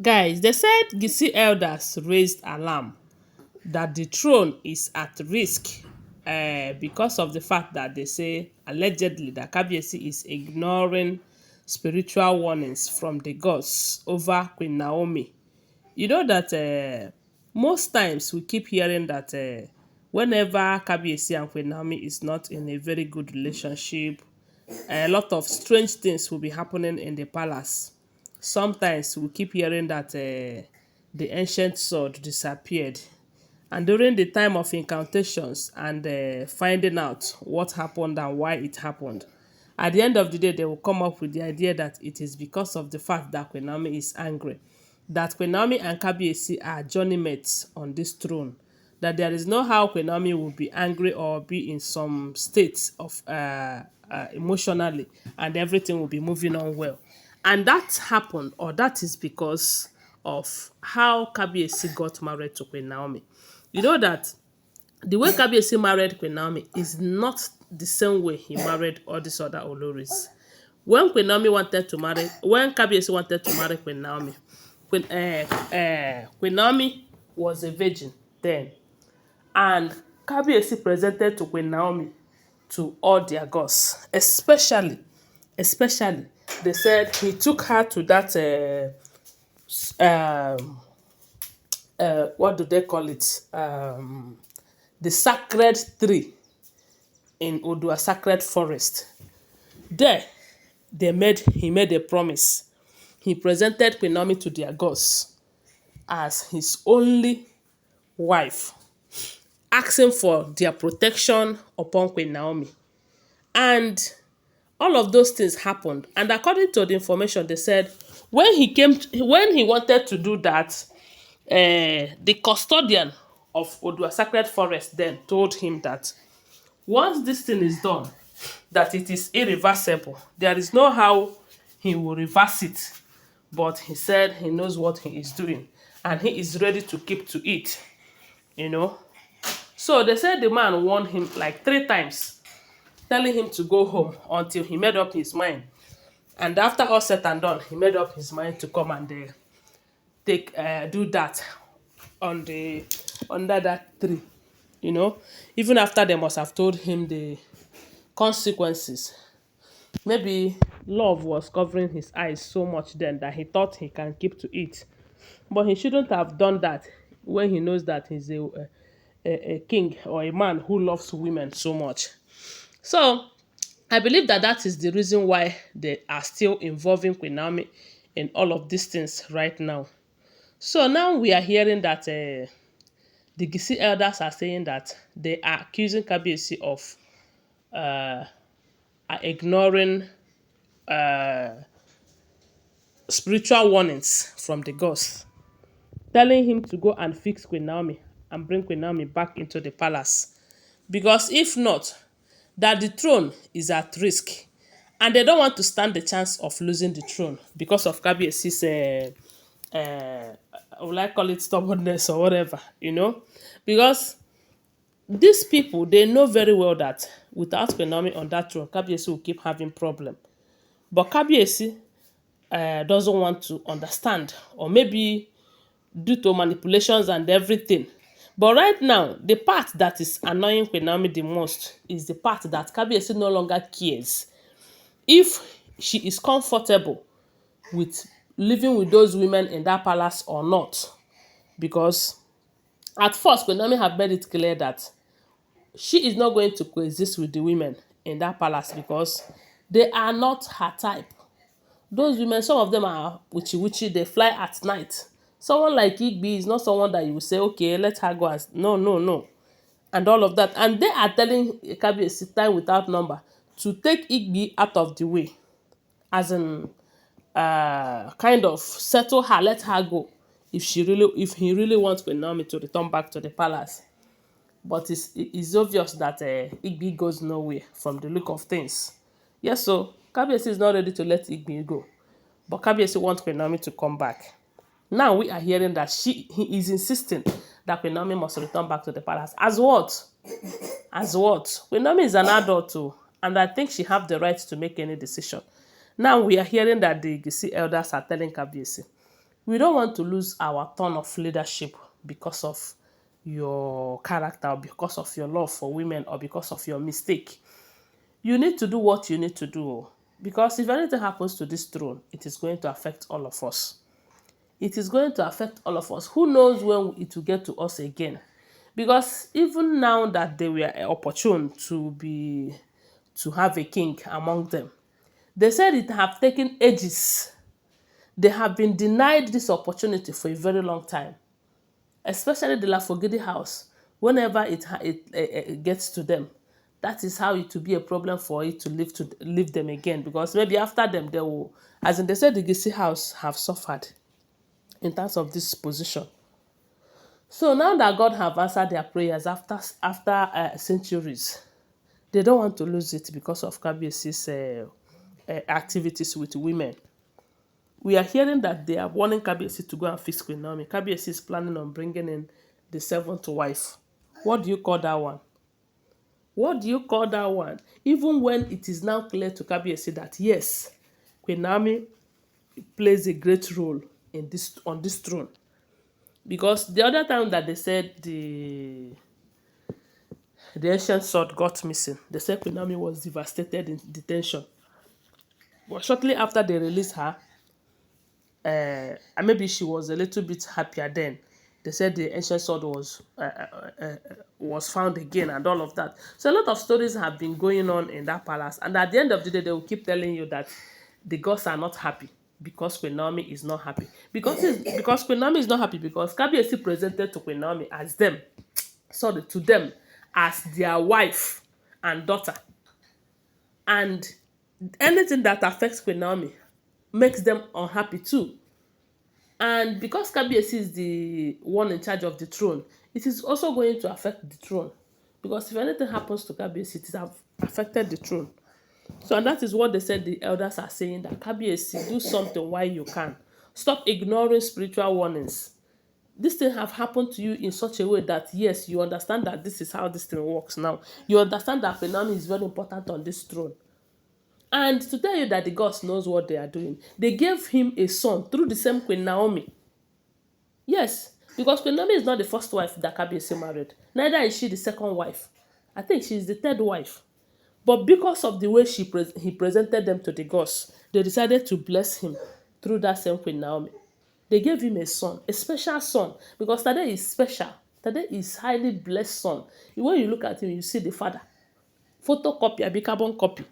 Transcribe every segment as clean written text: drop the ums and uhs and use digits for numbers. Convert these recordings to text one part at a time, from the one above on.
Guys, they said Gisi elders raised alarm that the throne is at risk because of the fact that they say allegedly that Kabiyesi is ignoring spiritual warnings from the gods over Queen Naomi. You know that most times we keep hearing that whenever Kabiyesi and Queen Naomi is not in a very good relationship, a lot of strange things will be happening in the palace. Sometimes we keep hearing that the ancient sword disappeared. And during the time of incantations and finding out what happened and why it happened, at the end of the day, they will come up with the idea that it is because of the fact that Queen Naomi is angry, that Queen Naomi and Kabiyesi are journey mates on this throne, that there is no how Queen Naomi will be angry or be in some states of emotionally, and everything will be moving on well. And that happened, or that is because of how Kabiyesi got married to Queen Naomi. You know that the way Kabiyesi married Queen Naomi is not the same way he married all these other Oloris. When Kabiyesi wanted to marry Queen Naomi, Queen Naomi was a virgin then, and Kabiyesi presented to Queen Naomi to all their gods, especially they said he took her to that what do they call it? The sacred tree in Odua Sacred Forest. There, he made a promise. He presented Queen Naomi to their gods as his only wife, asking for their protection upon Queen Naomi. And all of those things happened. And according to the information, they said when he wanted to do that, the custodian of Odua Sacred Forest then told him that once this thing is done, that it is irreversible. There is no how he will reverse it. But he said he knows what he is doing and he is ready to keep to it, you know. So they said the man warned him like 3 times, telling him to go home until he made up his mind. And after all said and done, he made up his mind to come and do that on the under that tree, you know. Even after they must have told him the consequences. Maybe love was covering his eyes so much then that he thought he can keep to it. But he shouldn't have done that when he knows that he's a king or a man who loves women so much. So I believe that that is the reason why they are still involving Queen Naomi in all of these things right now. So now we are hearing that the Gisi elders are saying that they are accusing Kabiyesi of ignoring spiritual warnings from the gods, telling him to go and fix Queen Naomi and bring Queen Naomi back into the palace. Because if not, that the throne is at risk. And they don't want to stand the chance of losing the throne because of Kabiyesi's, will I call it stubbornness or whatever, you know? Because these people, they know very well that without Queen Naomi on that throne, Kabiyesi will keep having problem. But Kabiyesi doesn't want to understand, or maybe due to manipulations and everything. But right now, the part that is annoying Queen Naomi the most is the part that Kabiyesi no longer cares if she is comfortable with living with those women in that palace or not. Because at first, Queen Naomi have made it clear that she is not going to coexist with the women in that palace because they are not her type. Those women, some of them are witchy witchy, they fly at night. Someone like Igbi is not someone that you will say, okay, let her go. No, no, no. And all of that. And they are telling Kabiyesi time without number to take Igbi out of the way. As in, kind of settle her, let her go. If he really wants Queen Naomi to return back to the palace. But it's obvious that Igbi goes nowhere from the look of things. Yes, so Kabiyesi is not ready to let Igbi go. But Kabiyesi wants Queen Naomi to come back. Now we are hearing that he is insisting that Queen Naomi must return back to the palace. As what? As what? Queen Naomi is an adult too, and I think she have the right to make any decision. Now we are hearing that the Gisi elders are telling Kabiyesi We don't want to lose our turn of leadership because of your character or because of your love for women or because of your mistake. You need to do what you need to do. Because if anything happens to this throne, it is going to affect all of us. It is going to affect all of us. Who knows when it will get to us again? Because even now that they were opportune to have a king among them, they said it have taken ages. They have been denied this opportunity for a very long time, especially the Lafogidi house. Whenever it gets to them, that is how it will be a problem for it to leave them again. Because maybe after them, they will, as in they said, the Geisi house have suffered in terms of this position. So now that God have answered their prayers after centuries, they don't want to lose it because of Kabiyesi's activities with women. We are hearing that they are warning Kabiyesi to go and fix Queen Naomi. Kabiyesi is planning on bringing in the seventh wife. What do you call that one? What do you call that one? Even when it is now clear to Kabiyesi that yes, Queen Naomi plays a great role in this on this throne. Because the other time that they said the ancient sword got missing, they said Queen Naomi was devastated in detention. But shortly after they released her, and maybe she was a little bit happier then. They said the ancient sword was found again and all of that. So a lot of stories have been going on in that palace, and at the end of the day, they will keep telling you that the gods are not happy because Queen Naomi is not happy. Because Queen Naomi is not happy because Kabiyesi presented to Queen Naomi as to them as their wife and daughter, and anything that affects Queen Naomi makes them unhappy too. And because Kabiyesi is the one in charge of the throne, it is also going to affect the throne. Because if anything happens to Kabiyesi, it has affected the throne. So, and that is what they said the elders are saying, that Kabiyesi, do something while you can. Stop ignoring spiritual warnings. This thing have happened to you in such a way that, yes, you understand that this is how this thing works now. You understand that Queen Naomi is very important on this throne. And to tell you that the gods knows what they are doing, they gave him a son through the same Queen Naomi. Yes, because Queen Naomi is not the first wife that Kabiyesi married. Neither is she the second wife. I think she is the third wife. But because of the way he presented them to the gods, they decided to bless him through that same Queen Naomi. They gave him a son, a special son, because Tade is special. Tade is highly blessed son. When you look at him, you see the father. Photocopy, a carbon copy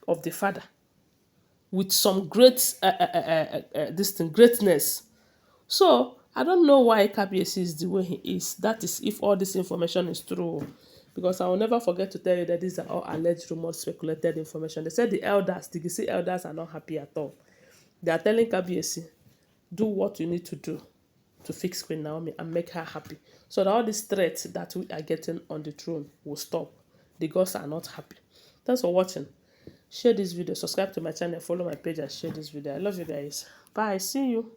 of the father with some great greatness. So I don't know why Kabiyesi is the way he is. That is if all this information is true. Because I will never forget to tell you that these are all alleged rumors, speculated information. They said the Geisi elders are not happy at all. They are telling Kabiyesi, do what you need to do to fix Queen Naomi and make her happy. So that all these threats that we are getting on the throne will stop. The gods are not happy. Thanks for watching. Share this video, subscribe to my channel, follow my page and share this video. I love you guys. Bye. See you.